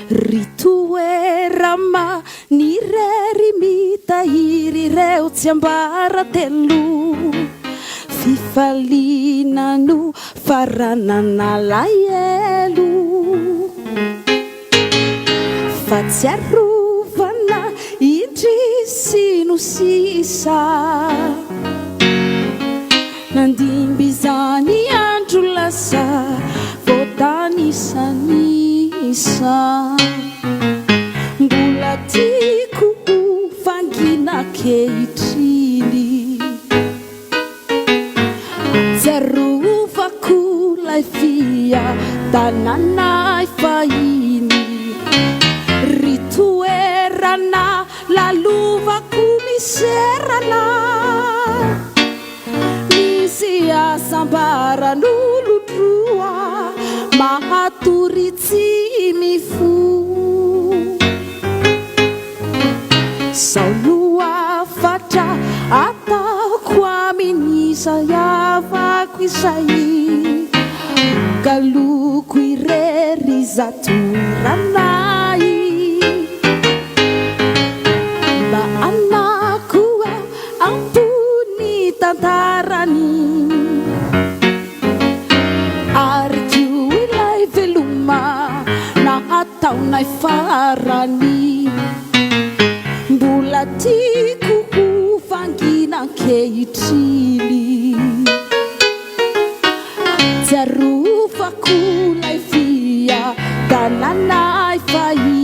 ritoerama ny rery mitahiry ireo tsy ambaratelo fifaliana no faranana lahelo fa tsy arovana indrisino sisa nandimby zany andro lasa voatanisanisa mbola tiako fangina kehitriny ajarovako lay fiadananay fahiny ritoerana lalovako miserana misy asambaran'olo droa mahatory tsy mifo saoloa fatra ataoko aminisa yavako isay galoko irery zatoranay mba anakoa ambony tantarany ary kio ilay veloma na ataonay farany mbola tiako fangina kehitriny jarovako lay fiadananay fahiny